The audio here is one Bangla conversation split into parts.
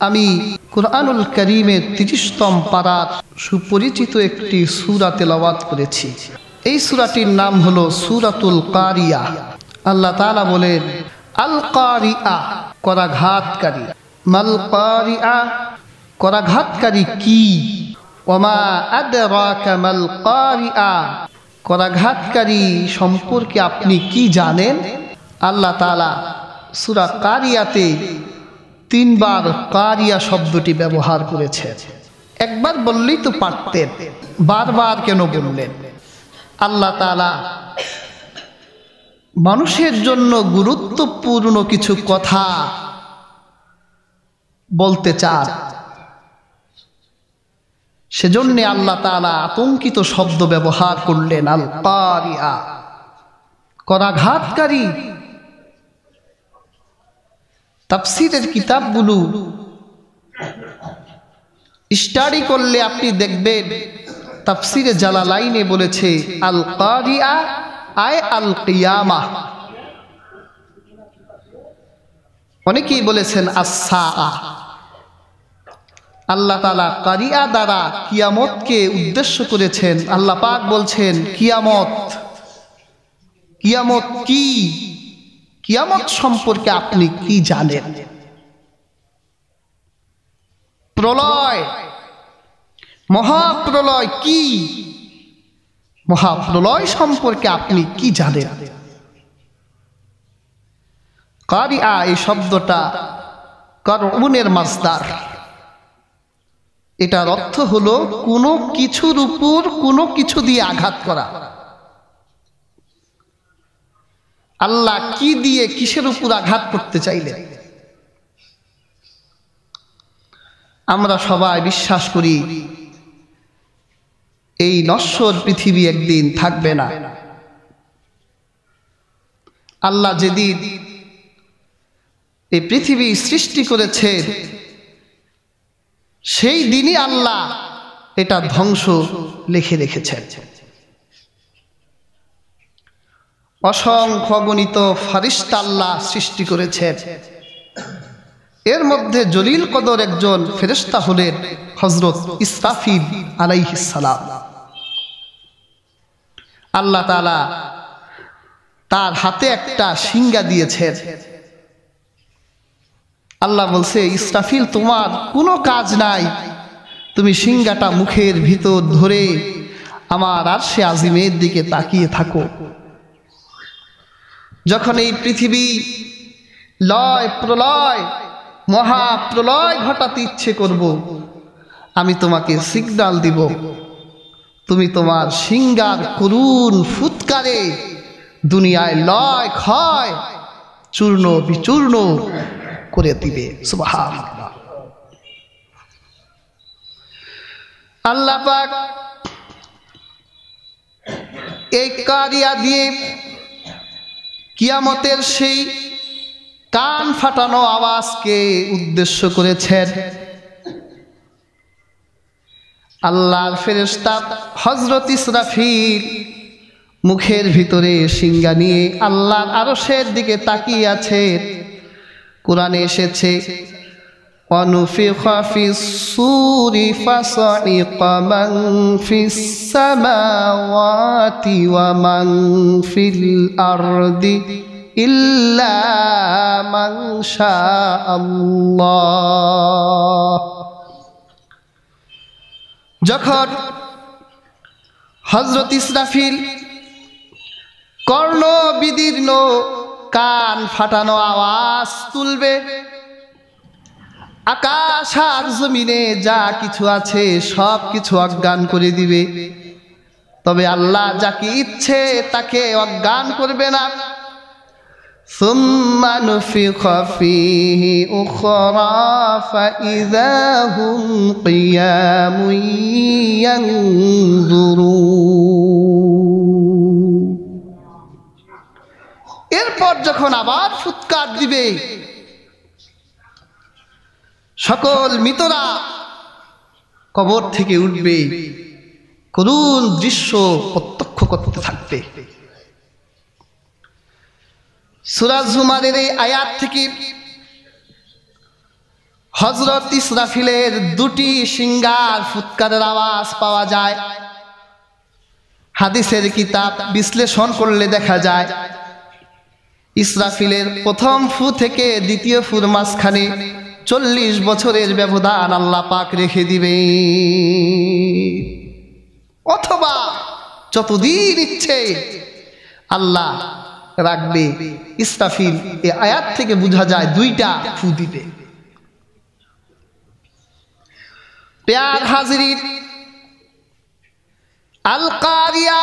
আমি কুরআনুল কারীমের ৩০তম পারার সুপরিচিত একটি সূরা তেলাওয়াত করেছি। এই সূরাটির নাম হলো সূরাতুল কারিয়া। আল্লাহ তাআলা বলেন, আল কারিয়া করাঘাতকারী। মাল কারিয়া করাঘাতকারী কি? ওমা আদরাকা মাল কারিয়া করাঘাতকারী সম্পর্কে আপনি কি জানেন? আল্লাহ তাআলা সূরা কারিয়াতে ৩ বার কারিয়া শব্দটি ব্যবহার করেছেন। একবার বললেই তো পারতেন, বারবার কেন বললেন? আল্লাহ তাআলা মানুষের জন্য গুরুত্বপূর্ণ কিছু কথা বলতে চান, সেজন্য আল্লাহ তাআলা আতঙ্কিত শব্দ ব্যবহার করলেন, আল কারিয়া করাঘাতকারী। তাফসীরের কিতাবগুলো স্টাডি করলে আপনি দেখবেন তাফসীরে জালালাইনে বলেছে আল কারিয়া আয় আল কিয়ামাহ। অনেকেই বলেছেন আস-সাআ। আল্লাহ তাআলা কারিয়া দ্বারা কিয়ামতকে উদ্দেশ্য করেছেন। আল্লাহ পাক বলছেন কিয়ামত। কিয়ামত কি? কিয়ামত সম্পর্কে আপনি কি জানেন? প্রলয়, মহাপ্রলয় কি? মহাপ্রলয় সম্পর্কে আপনি কি জানেন? কারিয়া এই শব্দটা কারউনের মাসদার। এটার অর্থ হলো কোনো কিছুর উপর কোনো কিছু দিয়ে আঘাত করা। আল্লাহ কি দিয়ে কিসের উপর আঘাত করতে চাইলেন? আমরা সবাই বিশ্বাস করি এই নশ্বর পৃথিবী একদিন থাকবে না। আল্লাহ যেদিন এই পৃথিবী সৃষ্টি করেছেন সেই দিনই আল্লাহ এটা ধ্বংস লিখে রেখেছেন। অসংখ্য গণিত ফারিস্তা আল্লাহ সৃষ্টি করেছেন। এর মধ্যে জলিল কদর একজন ফেরেশতা হলেন হযরত ইসরাফিল আলাইহিস সালাম। আল্লাহ তাআলা তার হাতে একটা শিঙ্গা দিয়েছেন। আল্লাহ বলছে, ইসরাফিল তোমার কোনো কাজ নাই, তুমি শিঙ্গাটা মুখের ভিতর ধরে আমার আরশে আজিমের দিকে তাকিয়ে থাকো। যখন এই পৃথিবী লয় প্রলয় মহাপ্রলয় ঘটাতে ইচ্ছে করব, আমি তোমাকে সিগন্যাল দিব, তুমি তোমার শিঙ্গার করুণ ফুৎকারে দুনিয়ায় লয় ক্ষয় চূর্ণ বিচূর্ণ করে দিবে। সুবহানাল্লাহ। আল্লাহ পাক এই কারিয়া দিয়ে কিয়ামতের সেই কান ফাটানো আওয়াজকে উদ্দেশ্য করেছেন। আল্লাহর ফেরেশতা হযরত ইসরাফিল মুখের ভিতরে শিঙ্গা নিয়ে আল্লাহর আরশের দিকে তাকিয়ে আছে। কোরআনে এসেছে, ওয়ানুফিখা ফিস-সূরি ফাসাইকা মান ফিস-সামাওয়াতি ওয়া মান ফিল আরদি ইল্লা মান শাআল্লাহ। যখন হযরত ইসরাফিল কর্ণ বিদীর্ণ কান ফাটানো আওয়াজ তুলবে, আকাশ আর জমিনে যা কিছু আছে সব কিছু অজ্ঞান করে দিবে, তবে আল্লাহ যাকে ইচ্ছে তাকে অজ্ঞান করবে না। সুম্মা নুফিখা ফীহি উখরা ফাইযা হুম কিয়ামুন ইয়ানজুরুন। এরপর যখন আবার ফুৎকার দিবে, সকল মৃতরা কবর থেকে উঠবে, করুণ দৃশ্য প্রত্যক্ষ করতে থাকবে। সূরা জুমারের এই আয়াত থেকে হযরত ইসরাফিলের দুটি শিঙ্গার ফুৎকারের আওয়াজ পাওয়া যায়। হাদিসের কিতাব বিশ্লেষণ করলে দেখা যায় ইসরাফিলের প্রথম ফু থেকে দ্বিতীয় ফুর মাঝখানে 40 বছরের ব্যবধান আল্লাহ পাক রেখে দিবে, অথবা যতদিন ইচ্ছে আল্লাহ রাখবে। ইসরাফিল এই আয়াত থেকে বোঝা যায় দুইটা ফু দিবে। প্যার হাজিরিন, আল কারিয়া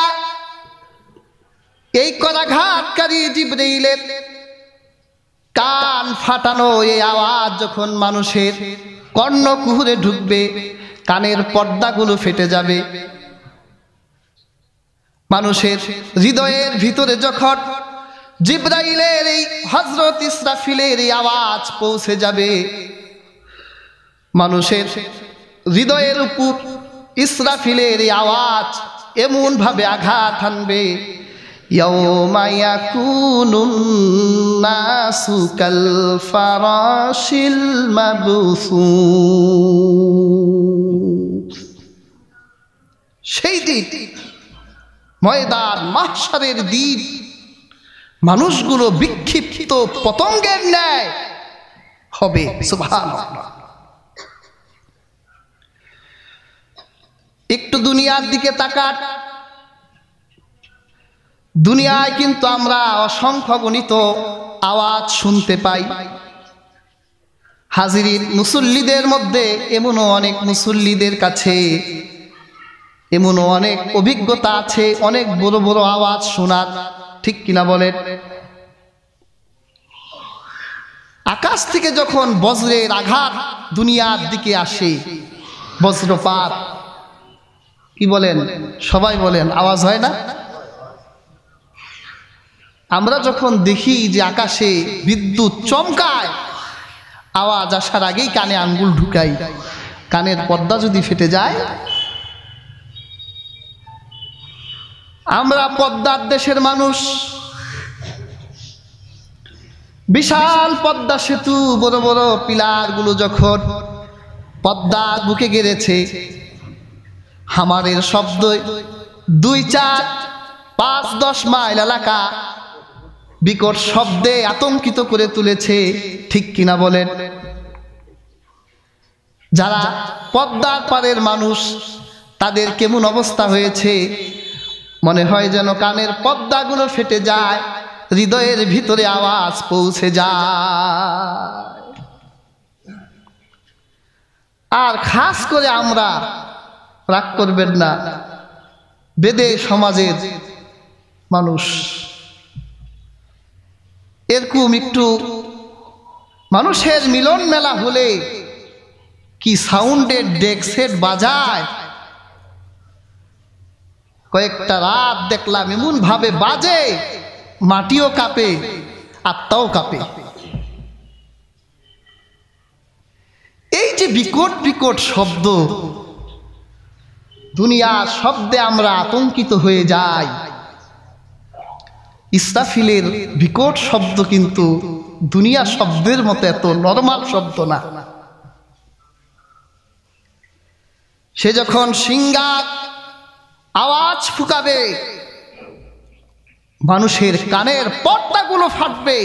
এই করাঘাতকারী জিবরাইলের কান ফাটানো এই আওয়াজ যখন মানুষের কর্ণকুহরে ঢুকবে, কানের পর্দাগুলো ফেটে যাবে। মানুষের হৃদয়ের ভিতরে যখন জিবরাইলের এই হযরত ইসরাফিলের এই আওয়াজ পৌঁছে যাবে, মানুষের হৃদয়ের উপর ইসরাফিলের এই আওয়াজ এমন ভাবে আঘাত হানবে, ইয়াউমা ইয়াকুনুন নাসু কাল ফারাশিল মাবসুস। সেই দিন, ময়দান মাহশারের দিন, মানুষগুলো বিক্ষিপ্ত পতঙ্গের ন্যায় হবে। সুবহানাল্লাহ। একটু দুনিয়ার দিকে তাকান। দুনিয়ায় কিন্তু আমরা অসংখ্য গণিত আওয়াজ শুনতে পাই। হাজিরিন, মুসল্লিদের মধ্যে এমনও অনেক মুসল্লিদের কাছে এমনও অনেক অভিজ্ঞতা আছে অনেক বড় বড় আওয়াজ শোনার, ঠিক কিনা বলেন? আকাশ থেকে যখন বজ্রের আঘাত দুনিয়ার দিকে আসে, বজ্রপাত, কি বলেন সবাই বলেন, আওয়াজ হয় না? আমরা যখন দেখি যে আকাশে বিদ্যুৎ চমকায়, আওয়াজ আসার আগেই কানে আঙ্গুল ঢুকাই, কানের পর্দা যদি ফেটে যায়। আমরা পদ্মার দেশের মানুষ, বিশাল পদ্মা সেতু, বড় বড় পিলার গুলো যখন পদ্মার বুকে গেড়েছে, হামারের শব্দ 2, 4, 5, 10 মাইল এলাকা বিকট শব্দে আতঙ্কিত করে তুলেছে, ঠিক কিনা বলেন? যারা পদ্মার পারের মানুষ তাদের কেমন অবস্থা হয়েছে, মনে হয় যেন কানের পর্দাগুলো ফেটে যায়, হৃদয়ের ভিতরে আওয়াজ পৌঁছে যায়। আর খাস করে আমরা, রাগ করবেন না, বেদে সমাজের মানুষ এরকম একটু মানুষের মিলন মেলা হলে কি সাউন্ডের ডেক সেট বাজায়, কয়েকটা রাত দেখলাম এমন ভাবে বাজে, মাটিও কাঁপে, আত্মাও কাঁপে। এই যে বিকট বিকট শব্দ, দুনিয়ার শব্দে আমরা আতঙ্কিত হয়ে যাই। ইসরাফিলের বিকট শব্দ কিন্তু দুনিয়া শব্দের মতো এত নরমাল শব্দ না। সে যখন সিংহার আওয়াজ ফুকাবে, মানুষের কানের পর্দাগুলো ফাটবে,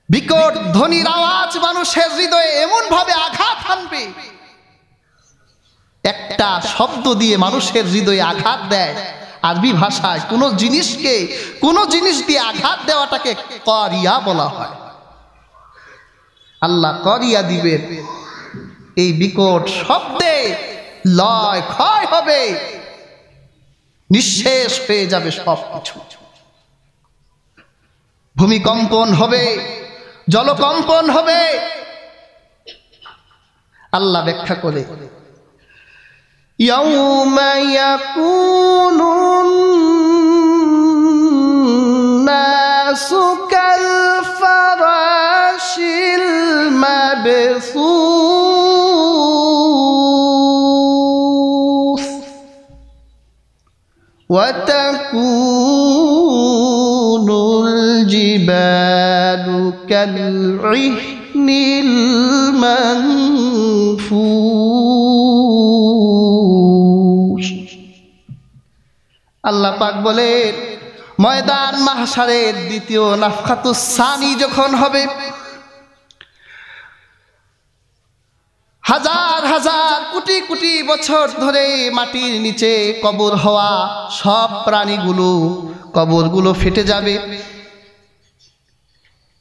বিকট ধ্বনির আওয়াজ মানুষের হৃদয়ে এমন ভাবে আঘাত হানবে। একটা শব্দ দিয়ে মানুষের হৃদয়ে আঘাত দেয়, আরবি ভাষায় কোন জিনিসকে কোন জিনিস দিয়ে আঘাত দেওয়াটাকে করিয়া বলা হয়। আল্লাহ করিয়া দিবেন, এই বিকট শব্দে লয় ক্ষয় হবে, নিঃশেষ হয়ে যাবে সবকিছু। ভূমিকম্পন হবে, জলকম্পন হবে। আল্লাহ ব্যাখ্যা করে, ইয়াউমা ইয়াকুনুন নাসু কাল ফারাশিল মাবসুস ওয়া তাকুনুল জিবালু কাল ইহন ইনিল মানফুস। আল্লাহ পাক বলেন ময়দান মাহশারের দ্বিতীয় নাফখাতুস সানি যখন হবে, হাজার হাজার কোটি কোটি বছর ধরে মাটির নিচে কবর হওয়া সব প্রাণীগুলো কবরগুলো ফেটে যাবে।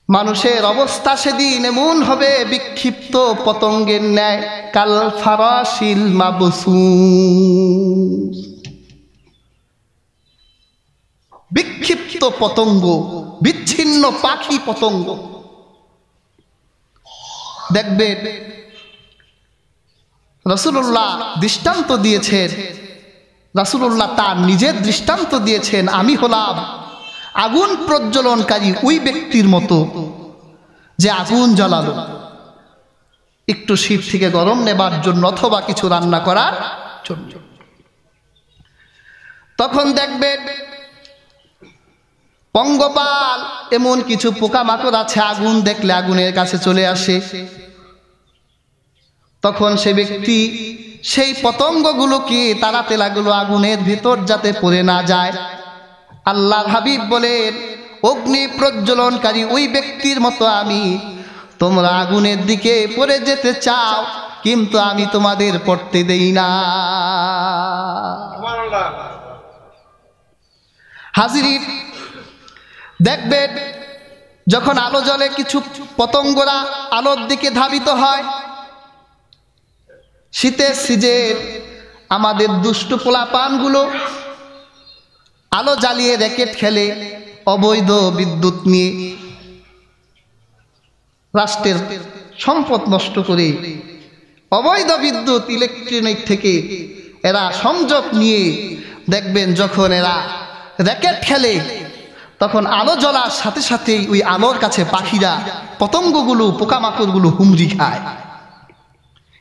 মানুষের অবস্থা সেদিন এমন হবে বিক্ষিপ্ত পতঙ্গের ন্যায়, কাল ফারাশিল মাবসুস। বিক্ষিপ্ত পতঙ্গ, বিচ্ছিন্ন পাখি পতঙ্গ। দেখবেন রাসূলুল্লাহ দৃষ্টান্ত দিয়েছেন, রাসূলুল্লাহ তার নিজের দৃষ্টান্ত দিয়েছেন, আমি হলাম আগুন প্রজ্বলনকারী ওই ব্যক্তির মতো যে আগুন জ্বালালো একটু শীত থেকে গরম নেবার জন্য অথবা কিছু রান্না করার জন্য। তখন দেখবেন পঙ্গপাল এমন কিছু পোকামাকড় আছে আগুন দেখলে আগুনের কাছে চলে আসে। তখন সে ব্যক্তি সেই পতঙ্গগুলোকে তাড়াতে লাগলো আগুনের ভিতর যাতে পড়ে না যায়। আল্লাহর হাবিব বলেন অগ্নি প্রজ্বলনকারী ওই ব্যক্তির মতো আমি, তোমরা আগুনের দিকে পড়ে যেতে চাও কিন্তু আমি তোমাদের পড়তে দেই না। হাজির দেখবেন যখন আলো জ্বলে কিছু পতঙ্গরা আলোর দিকে ধাবিত হয়। শীতের সিজন আমাদের দুষ্ট পোলাপানগুলো আলো জ্বালিয়ে র্যাকেট খেলে, অবৈধ বিদ্যুৎ নিয়ে রাষ্ট্রের সম্পদ নষ্ট করে অবৈধ বিদ্যুৎ ইলেকট্রনিক থেকে এরা সংযোগ নিয়ে দেখবেন যখন এরা র্যাকেট খেলে তখন আলো জ্বলার সাথে সাথেই ওই আলোর কাছে পাখিরা পতঙ্গগুলো পোকামাকড়গুলো হুমড়ি খায়।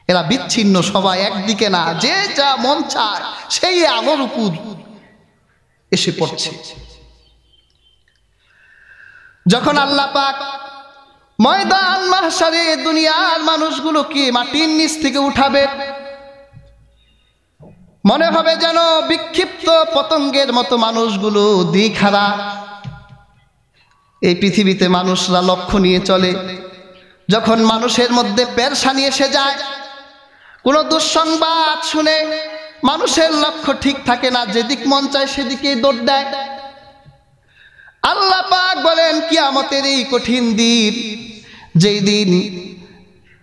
এরা বিচ্ছিন্ন, সবাই একদিকে না, যে যা মন চায় সেই আলোর উপর এসে পড়ছে। যখন আল্লাহ পাক ময়দান মাহশারে দুনিয়ার মানুষগুলোকে মাটির নিচ থেকে উঠাবে, মনে হবে যেন বিক্ষিপ্ত পতঙ্গের মতো মানুষগুলো দিখারা। এই পৃথিবীতে মানুষরা লক্ষ্য নিয়ে চলে, যখন মানুষের মধ্যে পেরেশানি এসে যায়, কোনো দুঃসংবাদ শুনে মানুষের লক্ষ্য ঠিক থাকে না, যেদিক মন চায় সেদিকেই দৌড় দেয়। আল্লাহ পাক বলেন কিয়ামতের এই কঠিন দিন, যেই দিন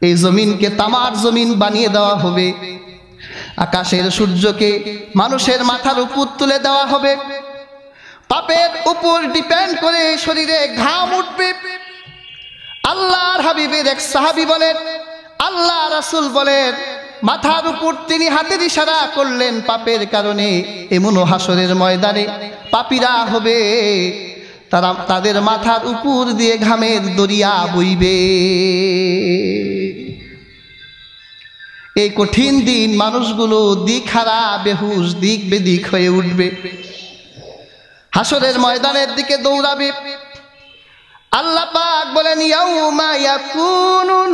এই জমিনকে তামার জমিন বানিয়ে দেওয়া হবে, আকাশের সূর্যকে মানুষের মাথার উপর তুলে দেওয়া হবে, পাপের উপর ডিপেন্ড করে শরীরে ঘাম উঠবে। আল্লাহর হাবিবের এক সাহাবী বলেন, আল্লাহ রাসূল বলেন, মাথার উপর তিনি হাতের ইশারা করলেন পাপের কারণে এমনও হাসরের ময়দানে পাপীরা হবে তারা তাদের মাথার উপর দিয়ে ঘামের দরিয়া বইবে। এই কঠিন দিন মানুষগুলো দিকহারা, বেহুশ, দিক বেদিক হয়ে উঠবে, হাসরের ময়দানের দিকে দৌড়াবে। আল্লাহ পাক বলেন ইয়াউমা ইয়াকুনুন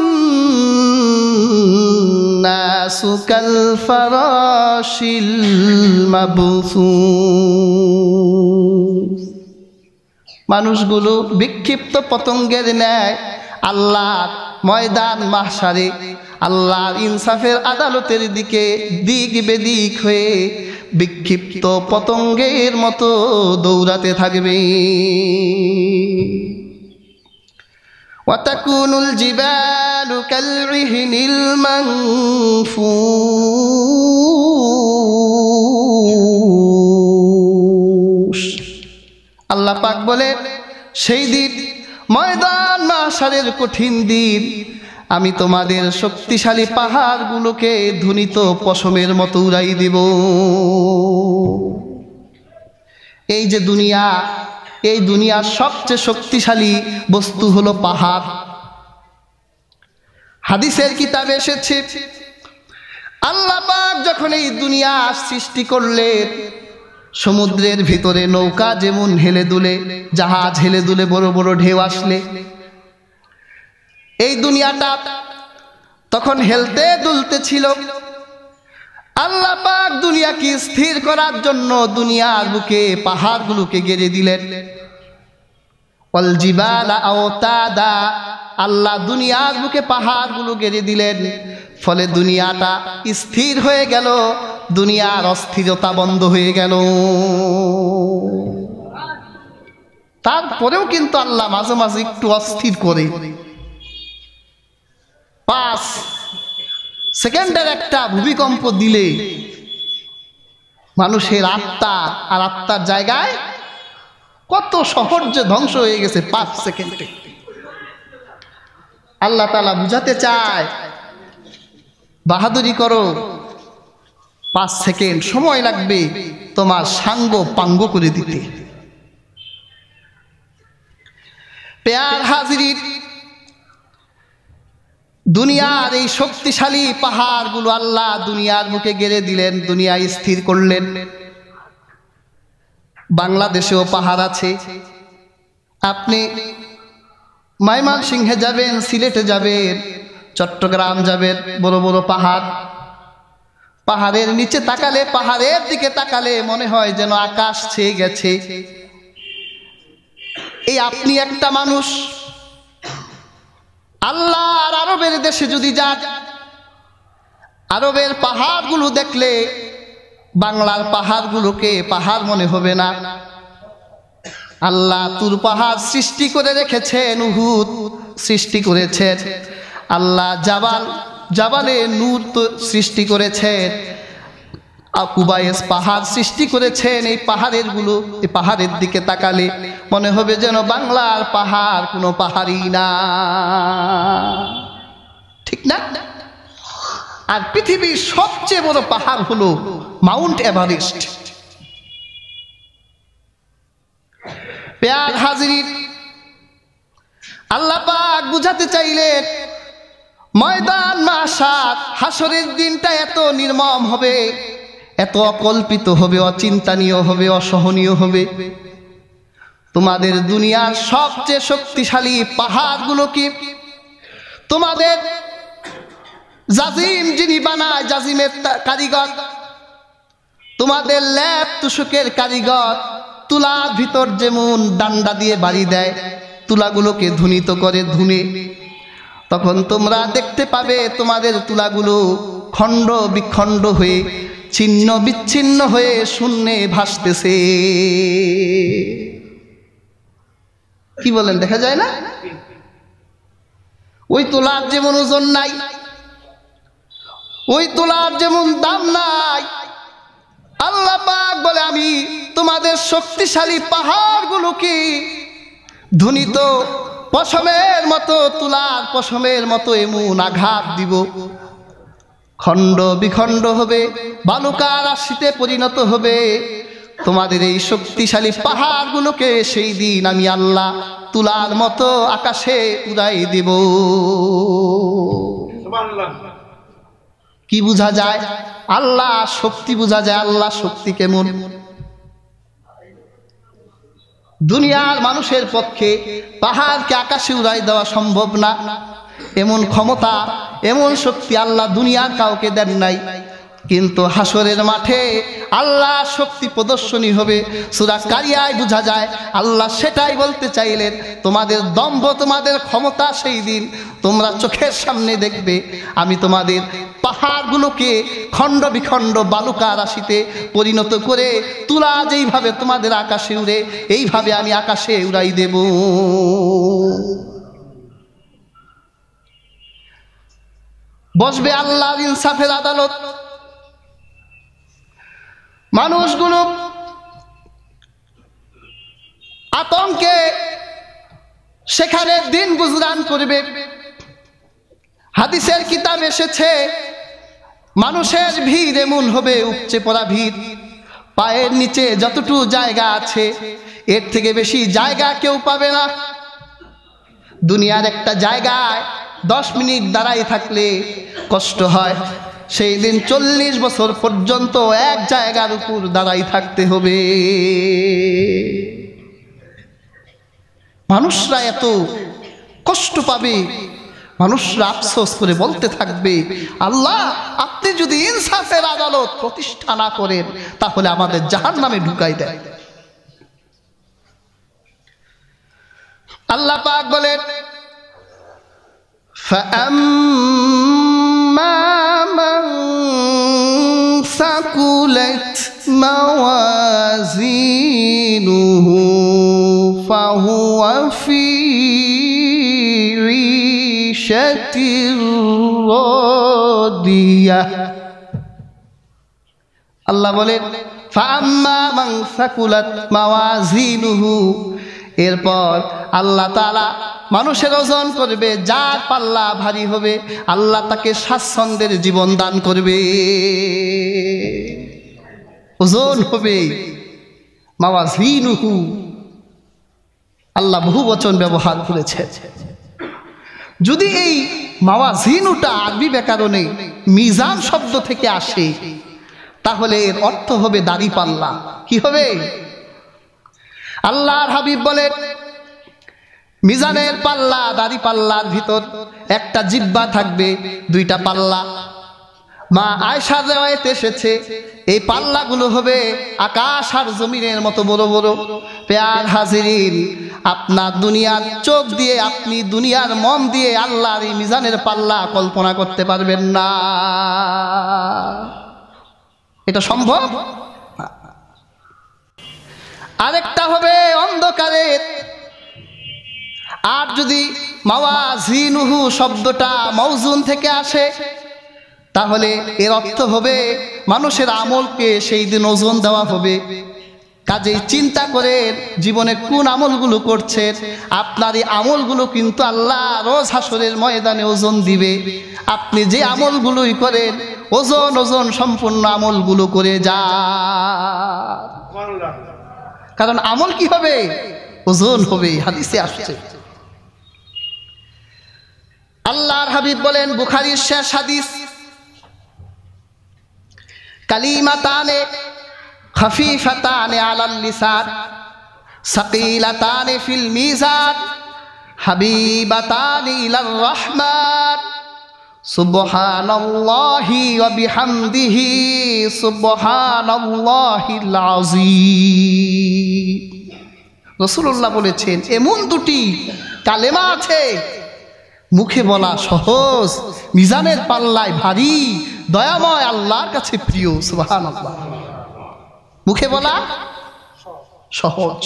নাসু কাল ফারাশিল মাবসুস। মানুষগুলো বিক্ষিপ্ত পতঙ্গের ন্যায় আল্লাহর ময়দান মাহশারে আল্লাহর ইনসাফের আদালতের দিকে দিক বেদিক হয়ে বিক্ষিপ্ত পতঙ্গের মতো দৌড়াতে থাকবে। ওয়াতাকুনুল জিবালু কালইহনিল মানফুস। আল্লাহ পাক বলে সেই দিন ময়দান মাহশারের কঠিন দিন আমি তোমাদের শক্তিশালী পাহাড়গুলোকে ধ্বনিত পশমের মতো উড়াই দিব। এই যে দুনিয়া, এই দুনিয়ার সবচেয়ে শক্তিশালী বস্তু হলো পাহাড়। হাদিসের কিতাবে এসেছে আল্লাহ পাক যখন এই দুনিয়া সৃষ্টি করলেন, সমুদ্রের ভিতরে নৌকা যেমন হেলে দুলে, জাহাজ হেলে দুলে, বড় বড় ঢেউ আসলে এই দুনিয়াটা তখন হেলতে দুলতে ছিল। আল্লাহ পাক দুনিয়াকে স্থির করার জন্য দুনিয়ার বুকে পাহাড়গুলোকে গেড়ে দিলেন। ওয়াল জিবালা আওতাদা, আল্লাহ দুনিয়ার বুকে পাহাড়গুলো গেড়ে দিলেন, ফলে দুনিয়াটা স্থির হয়ে গেল, দুনিয়ার অস্থিরতা বন্ধ হয়ে গেল। তারপরেও কিন্তু আল্লাহ মাঝে মাঝে একটু অস্থির করে। 5 সেকেন্ডের একটা ভূমিকম্প দিলে মানুষের আত্মা আর আত্মার জায়গায় কত সহজে ধ্বংস হয়ে গেছে 5 সেকেন্ডে। আল্লাহ তাআলা বুঝাতে চায়, বাহাদুরি করো, 5 সেকেন্ড সময় লাগবে তোমার সাঙ্গ পাঙ্গ করে দিতে। প্যার হাজির, দুনিয়ার এই শক্তিশালী পাহাড়গুলো আল্লাহ দুনিয়ার মুখে গেড়ে দিলেন, দুনিয়া স্থির করলেন। বাংলাদেশেও পাহাড় আছে, আপনি ময়মনসিংহে যাবেন, সিলেটে যাবেন, চট্টগ্রাম যাবেন, বড় বড় পাহাড়। পাহাড়ের নিচে তাকালে, পাহাড়ের দিকে তাকালে মনে হয় যেন আকাশ ছেয়ে গেছে। এই আপনি একটা মানুষ, আল্লাহর আরবের দেশে যদি যান, আরবের পাহাড়গুলো দেখলে বাংলার পাহাড়গুলোকে পাহাড় মনে হবে না। আল্লাহ তুর পাহাড় সৃষ্টি করে রেখেছেন, উহুদ সৃষ্টি করেছেন, আল্লাহ জাবালে নূর তো সৃষ্টি করেছেন, কুবাইস পাহাড় সৃষ্টি করেছেন। এই পাহাড়ের দিকে তাকালে মনে হবে যেন বাংলার পাহাড় কোনো পাহাড়ই না, ঠিক না? আর পৃথিবীর সবচেয়ে বড় পাহাড় হলো মাউন্ট এভারেস্ট। প্যার হাজির, আল্লাহ পাক বুঝাতে চাইলেন, ময়দান মাশার, হাসরের দিনটা এত নির্মম হবে, এত অকল্পিত হবে, অচিন্তনীয় হবে, অসহনীয় হবে। তোমাদের দুনিয়ার সবচেয়ে শক্তিশালী পাহাড়গুলো কি, তোমাদের জাজিম যিনি বানায়, জাজিমের কারিগর, তোমাদের ল্যাব তুষকের কারিগর, তুলার ভিতর যেমন ডান্ডা দিয়ে বাড়ি দেয়, তুলাগুলোকে ধুনিত করে ধুনে, তখন তোমরা দেখতে পাবে তোমাদের তুলাগুলো খণ্ড বিখণ্ড হয়ে, ছিন্ন বিচ্ছিন্ন হয়ে শূন্যে ভাসতেছে। কি বলেন, দেখা যায় না? ওই তুলার যেমন ওজন নাই, ওই তুলার যেমন দাম নাই, আল্লাহ পাক বলে আমি তোমাদের শক্তিশালী পাহাড়গুলোকে ধুনিত পশমের মতো, তুলার পশমের মতো এমন আঘাত দিব, খণ্ড বিখণ্ড হবে, বালুকা রাশিতে পরিণত হবে। তোমাদের এই শক্তিশালী পাহাড়গুলোকে সেই দিন আমি আল্লাহ তুলার মতো আকাশে উড়াই দেব। কি বোঝা যায়? আল্লাহ শক্তি বোঝা যায়। আল্লাহ শক্তি কেমন? দুনিয়ার মানুষের পক্ষে পাহাড়কে আকাশে উড়াই দেওয়া সম্ভব না। এমন ক্ষমতা, এমন শক্তি আল্লাহ দুনিয়ার কাউকে দেন নাই। কিন্তু হাসরের মাঠে আল্লাহ শক্তি প্রদর্শনী হবে। সূরা কারিয়ায় বোঝা যায় আল্লাহ সেটাই বলতে চাইলেন, তোমাদের দম্ভ, তোমাদের ক্ষমতা সেই দিন তোমরা চোখের সামনে দেখবে। আমি তোমাদের পাহাড়গুলোকে খণ্ড বিখণ্ড বালুকা রাশিতে পরিণত করে তুলা যেইভাবে তোমাদের আকাশে উড়ে, এইভাবে আমি আকাশে উড়াই দেব। বসবে আল্লাহর ইনসাফের আদালত। মানুষগুলো আতঙ্কে সেখানে দিন গুজরান করবে। হাদিসের কিতাব এসেছে, মানুষের ভিড় এমন হবে, উপচে পড়া ভিড়, পায়ের নিচে যতটুকু জায়গা আছে এর থেকে বেশি জায়গা কেউ পাবে না। দুনিয়ার একটা জায়গায় 10 মিনিট দাঁড়াই থাকলে কষ্ট হয়, সেই দিন 40 বছর পর্যন্ত এক জায়গার উপর দাঁড়াই থাকতে হবে। মানুষরা এত কষ্ট পাবে, মানুষরা আফসোস করে বলতে থাকবে, আল্লাহ আপনি যদি ইনসাফের আদালত প্রতিষ্ঠা না করেন তাহলে আমাদের জাহান্নামে ঢুকাই দেন। আল্লাহ পাক বলেন, فَأَمَّا مَنْ ثَقُلَتْ مَوَازِينُهُ فَهُوَ فِي عِيشَةٍ راضية। আল্লাহ বলেন, فَأَمَّا مَنْ ثَقُلَتْ مَوَازِينُهُ, এরপর আল্লাহ তাআলা মানুষের ওজন করবে, যার পাল্লা ভারী হবে আল্লাহ তাকে স্বাচ্ছন্দ্যের জীবন দান করবে। ওজন হবে মাওয়াজিনুহু, আল্লাহ বহু বচন ব্যবহার করেছে। যদি এই মাওয়াজিনুটা আরবি ব্যাকরণে মিজান শব্দ থেকে আসে তাহলে এর অর্থ হবে দাড়ি পাল্লা। কি হবে? আল্লাহর হাবিব বলেন, মিজানের পাল্লা, দাড়ি পাল্লার ভিতর একটা জিহ্বা থাকবে, দুইটা পাল্লা। মা আয়েশার riwayat এসেছে এই পাল্লাগুলো হবে আকাশ আর জমিনের মতো বড় বড়। প্যার হাজিরিন, আপনার দুনিয়ার চোখ দিয়ে, আপনি দুনিয়ার মন দিয়ে আল্লাহর এই মিজানের পাল্লা কল্পনা করতে পারবেন না। এটা সম্ভব? আরেকটা হবে অন্ধকারের। আর যদি মাওয়াজিনুহু শব্দটা মাউজুন থেকে আসে তাহলে এর অর্থ হবে মানুষের আমলকে সেই দিন ওজন দেওয়া হবে। কাজেই চিন্তা করেন জীবনে কোন আমলগুলো করছেন, আপনার এই আমলগুলো কিন্তু আল্লাহ রোজ হাসরের ময়দানে ওজন দিবে। আপনি যে আমলগুলোই করেন ওজন ওজন সম্পূর্ণ আমলগুলো করে যান, কারণ আমল কি হবে? ওজন হবে। হাদিসে আসছে। আল্লাহর হাবিব বলেন, বুখারীর শেষ হাদিস, কালিমাতানে খাফিফাতানে আলাল লিসান সাকিলাতানে ফিল মিজান হাবিবাতানি ইলার রহমান সুবহানাল্লাহি ওয়া বিহামদিহি সুবহানাল্লাহিল আযীম। রাসূলুল্লাহ বলেছেন, এমন দুটি কালেমা আছে মুখে বলা সহজ, মিজানের পাল্লায় ভারী, দয়াময়, আল্লাহর কাছে প্রিয়। সুবহানাল্লাহ। মুখে বলা সহজ,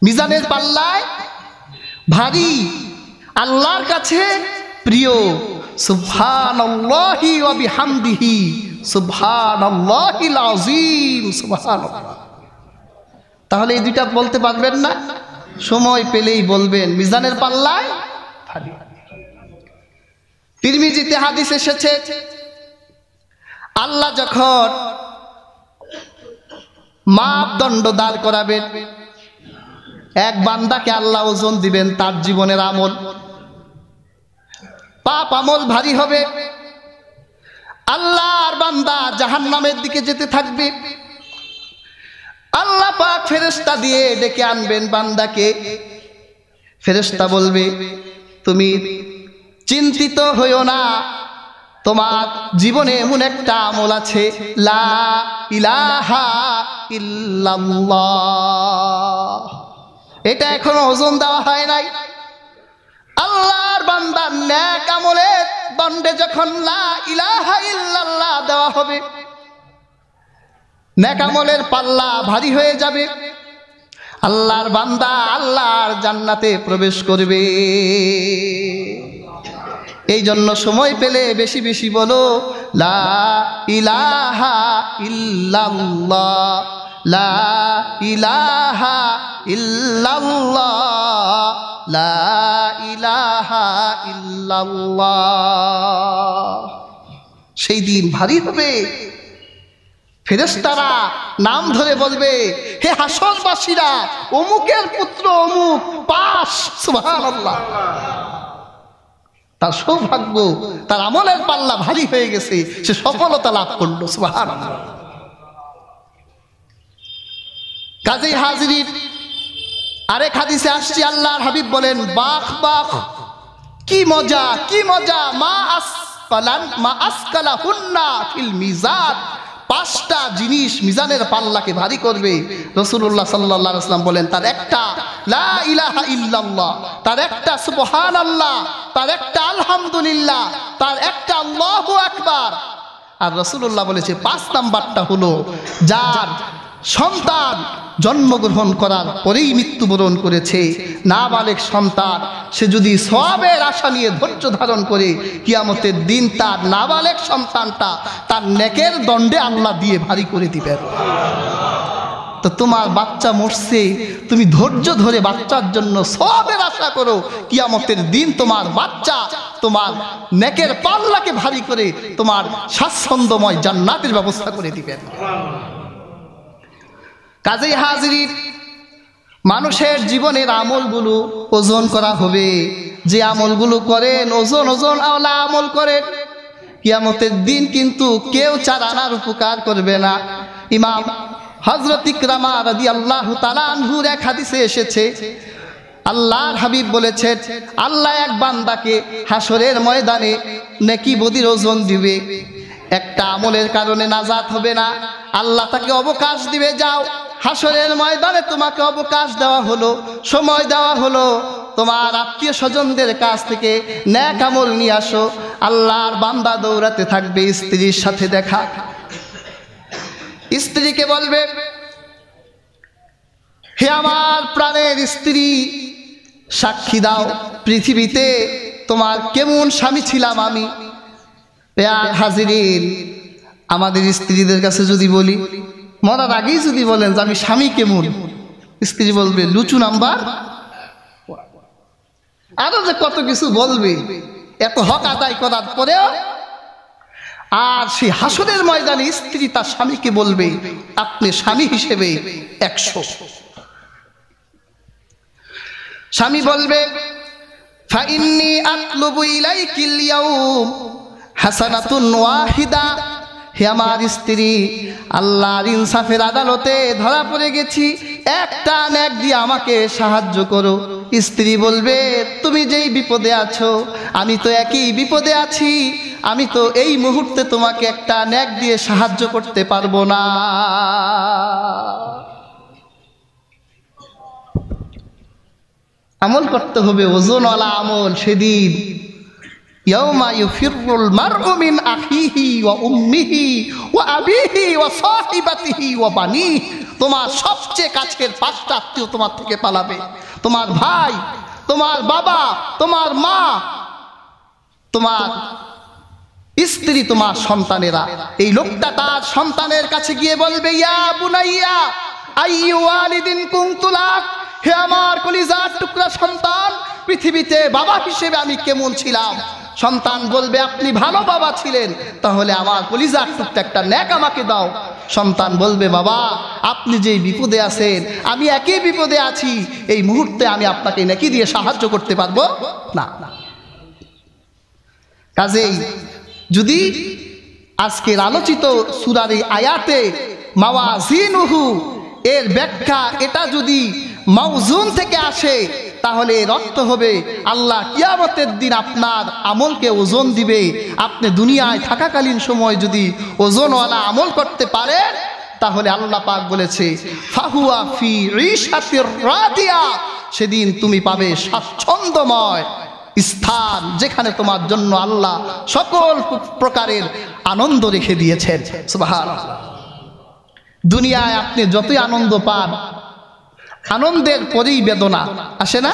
মিজানের পাল্লায় ভারী, আল্লাহর কাছে প্রিয়। সুবহানাল্লাহি ওয়া বিহামদিহি সুবহানাল্লাহিল আযীম। সুবহানাল্লাহ। তাহলে এই দুইটা বলতে পারবেন না? সময় পেলেই বলবেন। মিজানের পাল্লায় ভারী। তিরমিজিতে হাদিস এসেছে, আল্লাহ যখন মাপদণ্ড দাঁড় করাবেন, এক বান্দাকে আল্লাহ ওজন দিবেন তার জীবনের আমল। পাপ আমল ভারী হবে, আল্লাহর বান্দা জাহান্নামের দিকে যেতে থাকবে। আল্লাহ পাক ফেরেশতা দিয়ে ডেকে আনবেন বান্দাকে। ফেরেশতা বলবে, তুমি চিন্তিত হইও না, তোমার জীবনে এমন একটা আমল আছে, লা ইলাহা ইল্লাল্লাহ, এটা এখনো ওজন দেওয়া হয় নাই। আল্লাহর বান্দার নেক আমলের দণ্ডে যখন লা ইলাহা ইল্লাল্লাহ দেওয়া হবে, নেক আমলের পাল্লা ভারী হয়ে যাবে। আল্লাহর বান্দা আল্লাহর জান্নাতে প্রবেশ করবে। এই জন্য সময় পেলে বেশি বেশি বলো, লা ইলাহা ইল্লাল্লাহ, লা ইলাহা ইল্লাল্লাহ, লা ইলাহা ইল্লাল্লাহ। সেই দিন ভারী হবে। ফেরেশতারা নাম ধরে বলবে, হে হাসরবাসীরা, অমুকের পুত্র অমুক পাস। সুবহানাল্লাহ। তার সৌভাগ্য, তার আমলের পাল্লা ভারী হয়ে গেছে, সে সফলতা লাভ করলো। সুবহানাল্লাহ। কাজেই হাজিরিন, আরেক হাদিসে আসছে, আল্লাহর হাবিব বলেন, বাখ বাখ, কি মজা, কি মজা। মা আসকালাহুন্না ফিল মিজান, 5টা জিনিস মিজানের পাল্লাকে ভারী করবে। রাসূলুল্লাহ সাল্লাল্লাহু আলাইহি ওয়াসাল্লাম বলেন, তার একটা লা ইলাহা ইল্লাল্লাহ, তার একটা সুবহানাল্লাহ, তার একটা আলহামদুলিল্লাহ, তার একটা আল্লাহু আকবার। আর রাসূলুল্লাহ বলেছে 5 নাম্বারটা হলো যার সন্তান জন্মগ্রহণ করার পরেই মৃত্যুবরণ করেছে, নাবালেগ সন্তান, সে যদি সওয়াবের আশা নিয়ে ধৈর্য ধারণ করে কিয়ামতের দিন তার নাবালেগ সন্তানটা তার নেকের দণ্ডে আল্লাহ দিয়ে ভারী করে দিবেন। তো তোমার বাচ্চা মরছে, তুমি ধৈর্য ধরে বাচ্চার জন্য সওয়াবের আশা করো, কিয়ামতের দিন তোমার বাচ্চা তোমার নেকের পাল্লাকে ভারী করে তোমার স্বাচ্ছন্দ্যময় জান্নাতের ব্যবস্থা করে দিবেন। কাজেই হাজির, মানুষের জীবনের আমলগুলো ওজন করা হবে। যে আমলগুলো করেন ওজন আওলা আমল করেন, কিয়ামতের দিন কিন্তু কেউ 4 আনার উপকার করবে না। ইমাম হযরত ইকরামা রাদিয়াল্লাহু তাআলা আনহুর এক হাদিসে এসেছে, আল্লাহর হাবিব বলেছেন, আল্লাহ এক বান্দাকে হাসরের ময়দানে নেকি বদির ওজন দিবে। একটা আমলের কারণে নাজাত হবে না, আল্লাহ তাকে অবকাশ দিবে, যাও হাসরের ময়দানে তোমাকে অবকাশ দেওয়া হলো, সময় দেওয়া হলো, তোমার আত্মীয় স্বজনদের কাছ থেকে নেক আমল নিয়ে আসো। আল্লাহর বান্দা দৌড়াতে থাকবে, স্ত্রীর সাথে দেখা, স্ত্রীকে বলবে, হে আমার প্রাণের স্ত্রী, সাক্ষী দাও পৃথিবীতে তোমার কেমন স্বামী ছিলাম আমি। হাজিরিন, আমাদের স্ত্রীদের কাছে যদি বলি, মরার আগেই যদি বলেন যে আমি স্বামী কেমন, স্ত্রী বলবে লুচু নাম্বার, আরো যে কত কিছু বলবে, এত হক আদায় করার পরেও। আর সেই হাসরের ময়দানে স্ত্রী তার স্বামীকে বলবে, আপনি স্বামী হিসেবে 100। স্বামী বলবে, ফাইন্নী আতলুবু ইলাইকিল ইয়াউম হাসানাতুন ওয়াহিদা, হে আমার স্ত্রী, আল্লাহর ইনসাফের আদালতে ধরা পড়ে গেছি, একটা নেক দিয়ে আমাকে সাহায্য করো। স্ত্রী বলবে, তুমি যেই বিপদে আছো আমি তো একই বিপদে আছি, আমি তো এই মুহূর্তে তোমাকে একটা নেক দিয়ে সাহায্য করতে পারবো না। আমল করতে হবে, ওজনওয়ালা আমল। সেদিন ইয়াউমা ইউফিরুল মারউ মিন আখিহি ওয়া উম্মিহি ওয়া আবিহি ওয়া সাহিবাতিহি ওয়া বানিহি, তোমার সবচেয়ে কাছের 5টা আত্মীয় তোমার থেকে পালাবে, তোমার ভাই, তোমার বাবা, তোমার মা, তোমার স্ত্রী, তোমার সন্তানেরা। এই লোকটা তার সন্তানের কাছে গিয়ে বলবে, ইয়া বুনাইয়া আইয়ু ওয়ালিদিন কুনতু লাক, হে আমার কলিজার টুকরা সন্তান, পৃথিবীতে বাবা হিসেবে আমি কেমন ছিলাম। সন্তান বলবে, আপনি ভালো বাবা ছিলেন, তাহলে আমার কলিজার টুকরা একটা নেক আমাকে দাও। সন্তান বলবে, বাবা আপনি যেই বিপদে আছেন আমি একই বিপদে আছি, এই মুহূর্তে আমি আপনাকে নেকি দিয়ে সাহায্য করতে পারবো না। কাজেই যদি আজকের আলোচিত সূরার এই আয়াতে মাওয়াজিনুহু এর ব্যাখ্যা এটা যদি মাউজুন থেকে আসে, তাহলে এর অর্থ হবে আল্লাহ কিয়ামতের দিন আপনার আমলকে ওজন দিবে। আপনি দুনিয়ায় থাকাকালীন সময় যদি ওজনওয়ালা আমল করতে পারেন, তাহলে আল্লাহ পাক বলেছে ফাহুয়া ফি ঈশাতির রাদিয়া, সেদিন তুমি পাবে স্বাচ্ছন্দ্যময় স্থান, যেখানে তোমার জন্য আল্লাহ সকল প্রকারের আনন্দ রেখে দিয়েছেন। সুবহানাল্লাহ। দুনিয়ায় আপনি যতই আনন্দ পান, আনন্দের পরেই বেদনা আসে না?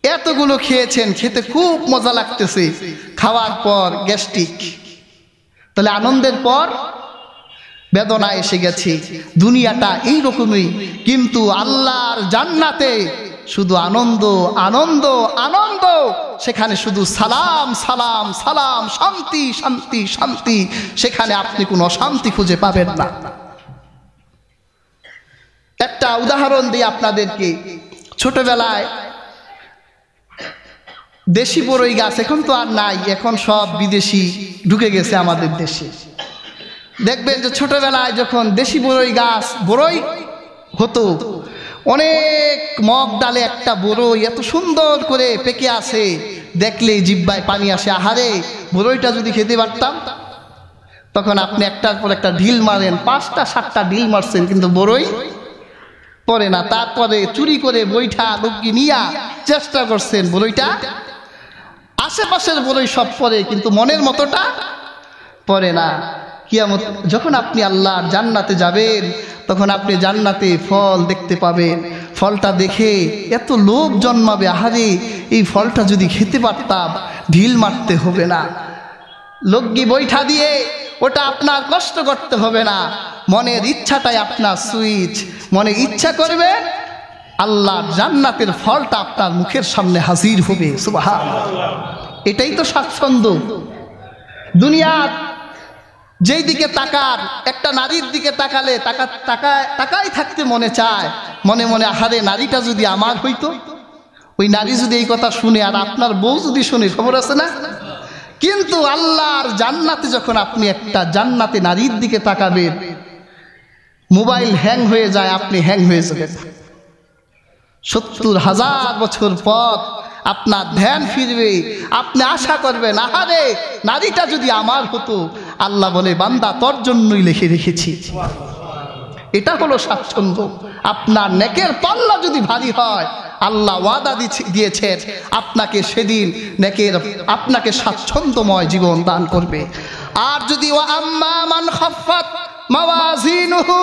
এতগুলো খেয়েছেন, খেতে খুব মজা লাগতেছে, খাওয়ার পর গ্যাস্ট্রিক, তাহলে আনন্দের পর বেদনা এসে গেছে। দুনিয়াটা এইরকমই, কিন্তু আল্লাহর জান্নাতে শুধু আনন্দ আনন্দ আনন্দ, সেখানে শুধু সালাম সালাম সালাম, শান্তি শান্তি শান্তি, সেখানে আপনি কোনো অশান্তি খুঁজে পাবেন না। একটা উদাহরণ দিই আপনাদেরকে। ছোটবেলায় দেশি বড়ই গাছ, এখন তো আর নাই, এখন সব বিদেশি ঢুকে গেছে আমাদের দেশে। দেখবেন যে ছোটবেলায় যখন দেশি বড়ই গাছ বড়ই হতো, অনেক মগ ডালে একটা বড়ই এত সুন্দর করে পেকে আছে, দেখলেই জিহ্বায় পানি আসে, আহারে বড়ইটা যদি খেতে পারতাম। তখন আপনি একটার পর একটা ঢিল মারেন, 5টা 7টা ঢিল মারছেন, কিন্তু বড়ই পড়ে না। তারপরে চুরি করে বইটা লুকিয়ে নিয়া চেষ্টা করছেন, বড়ইটা আশেপাশের বড়ই সব পড়ে, কিন্তু মনের মতোটা পড়ে না। কিয়ামত যখন আপনি আল্লাহর জান্নাতে যাবেন, তখন আপনি জান্নাতে ফল দেখতে পাবেন। ফলটা দেখে এত লোভ জন্মাবে, আহারে এই ফলটা যদি খেতে পারতাম, ঢিল মারতে হবে না, লগ্গি বৈঠা দিয়ে ওটা আপনার কষ্ট করতে হবে না। মনের ইচ্ছাটাই আপনার সুইচ, মনে ইচ্ছা করবে, আল্লাহর জান্নাতের ফলটা আপনার মুখের সামনে হাজির হবে। সুবহানাল্লাহ। এটাই তো স্বাচ্ছন্দ্য। দুনিয়ার যেই দিকে তাকান, একটা নারীর দিকে তাকালে তাকাই থাকতে মনে চায়, মনে মনে আহারে নারীটা যদি আমার হইতো। ওই নারী যদি এই কথা শুনে, আর আপনার বউ যদি শুনে, খবর আছে না? কিন্তু আল্লাহর জান্নাতে যখন আপনি একটা জান্নাতে নারীর দিকে তাকাবেন, মোবাইল হ্যাং হয়ে যায়, আপনি হ্যাং হয়ে যাবেন। 70,000 বছর পর আপনার ধ্যান ফিরবে, আপনি আশা করবেন আহারে নারীটা যদি আমার হতো। আল্লাহ বলে, বান্দা তোর জন্যই লিখে রেখেছি। এটা হলো স্বাচ্ছন্দ্য। আপনার নেকের পাল্লা যদি ভারী হয়, আল্লাহ ওয়াদা দিয়েছেন আপনাকে সেদিন আপনাকে স্বাচ্ছন্দ্যময় জীবন দান করবে। আর যদি ওয়াম্মা মান খাফফাত মাওয়াজিনুহু,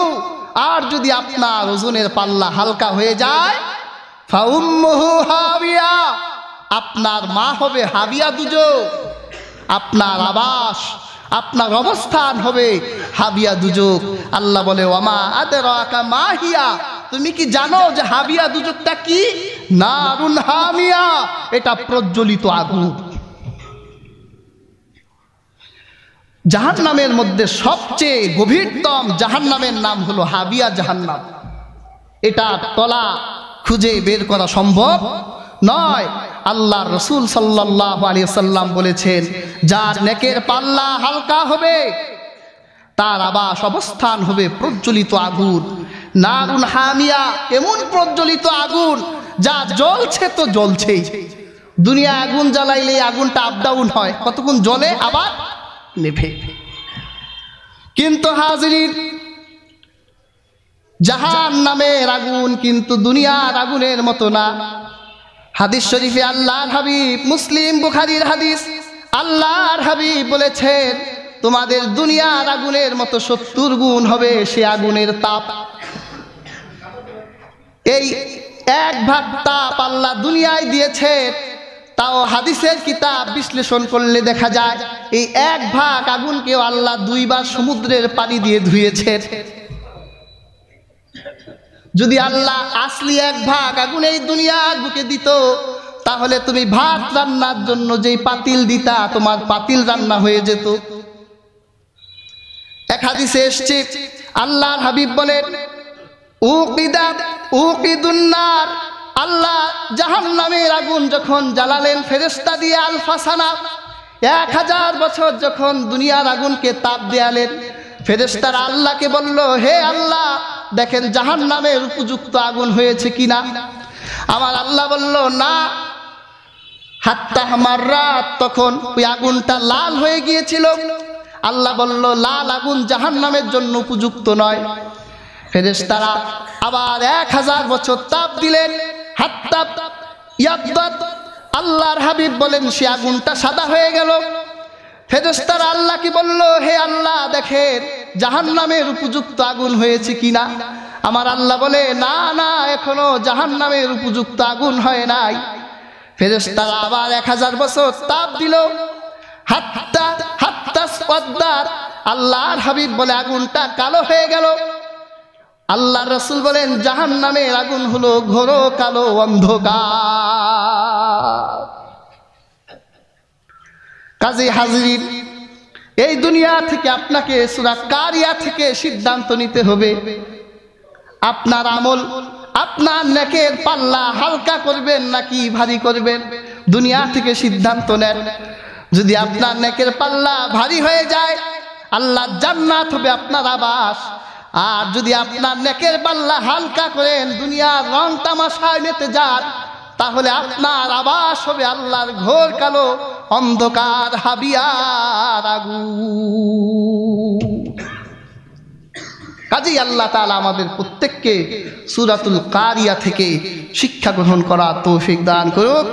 আর যদি আপনার ওজনের পাল্লা হালকা হয়ে যায়, ফাউম্মুহু হাবিয়া, আপনার মা হবে হাবিয়া দুজক, আপনার আবাস, আপনার অবস্থান হবে হাবিয়া দুজক। আল্লাহ বলে, ওয়ামা আদরাকা মা হিয়া, তুমি কি জানো যে হাবিয়া দুজকটা কি? নারুন হামিয়া, এটা প্রজ্বলিত আগুন। জাহান্নামের মধ্যে সবচেয়ে গভীরতম জাহান্নামের নাম হলো হাবিয়া জাহান্নাম। এটা তলা খুঁজে বের করা সম্ভব নয়। আল্লাহ রসুল সাল্লাল্লাহু আলাইহি সাল্লাম বলেছেন, যার নেকের পাল্লা হালকা হবে তার আবাস অবস্থান হবে প্রজ্বলিত আগুন। নারুন হামিয়া, এমন প্রজ্বলিত আগুন যা জ্বলছে তো জ্বলছেই। দুনিয়া আগুন জ্বালাইলে আগুনটা আপ ডাউন হয়, কতক্ষণ জ্বলে আবার নেভে। কিন্তু হাজিরিন, জাহান্নামের আগুন কিন্তু দুনিয়ার আগুনের মতো না। হাদিস শরীফে আল্লাহর হাবিব, মুসলিম বুখারীর হাদিস, আল্লাহর হাবিব বলেছেন, তোমাদের দুনিয়ার আগুনের মতো 70 গুণ হবে সে আগুনের তাপ। এই 1 ভাগ তাপ আল্লাহ দুনিয়ায় দিয়েছে, তাও হাদিসের কিতাব বিশ্লেষণ করলে দেখা যায় এই 1 ভাগ আগুনকেও আল্লাহ 2 বার সমুদ্রের পানি দিয়ে ধুয়েছে। যদি আল্লাহ আসলি 1 ভাগ আগুন এই দুনিয়ার বুকে দিত, তাহলে তুমি ভাত রান্নার জন্য যেই পাতিল দিতা, তোমার পাতিল রান্না হয়ে যেত। এক হাদিসে এসেছে, আল্লাহর হাবিব বলেন, উকিদুন নার, আল্লাহ জাহান্নামের আগুন যখন জ্বালালেন ফেরেশতা দিয়ে আলফাসানা, 1000 বছর যখন দুনিয়ার আগুনকে তাপ দেয়ালেন, ফেরেশতারা আল্লাহকে বলল, হে আল্লাহ, দেখেন জাহান্নামের উপযুক্ত আগুন হয়েছে কিনা। আমার আল্লাহ বলল, না। হাত্তা হামাররাত, তখন ওই আগুনটা লাল হয়ে গিয়েছিল। আল্লাহ বলল, লাল আগুন জাহান্নামের জন্য উপযুক্ত নয়। ফেরেশতারা আবার 1000 বছর তাপ দিলেন, হাত্তা ইয়াবদাত, আল্লাহর হাবিব বলেন সে আগুনটা সাদা হয়ে গেল। ফেরেশতারা আল্লাহকে বলল, হে আল্লাহ, দেখেন জাহান্নামের উপযুক্ত আগুন হয়েছে কিনা। আমার আল্লাহ বলে, না না, এখনো জাহান্নামের উপযুক্ত আগুন হয় নাই। ফেরেশতারা আবার 1000 বছর তাপ দিল, হাত্তা সাওয়াদাত, আল্লাহর হাবিব বলে আগুনটা কালো হয়ে গেল। আল্লাহর রাসূল বলেন, জাহান্নামের আগুন হলো ঘোর কালো অন্ধকার। কাজী হাজিরিন, এই দুনিয়া থেকে আপনাকে সূরা কারিয়া থেকে সিদ্ধান্ত নিতে হবে, আপনার আমল, আপনার নেকের পাল্লা হালকা করবেন নাকি ভারী করবেন। দুনিয়া থেকে সিদ্ধান্ত নেন। যদি আপনার নেকের পাল্লা ভারী হয়ে যায়, আল্লাহর জান্নাত হবে আপনার আবাস। আর যদি আপনার নেকের পাল্লা হালকা করেন, দুনিয়ার রং তামাশায় মেতে যান, তাহলে আপনার আবাস হবে আল্লাহর ঘোর কালো অন্ধকার হাবিয়ার আগুন। কাজেই আল্লাহ তাআলা আমাদের প্রত্যেককে সূরাতুল কারিয়া থেকে শিক্ষা গ্রহণ করা তৌফিক দান করুক।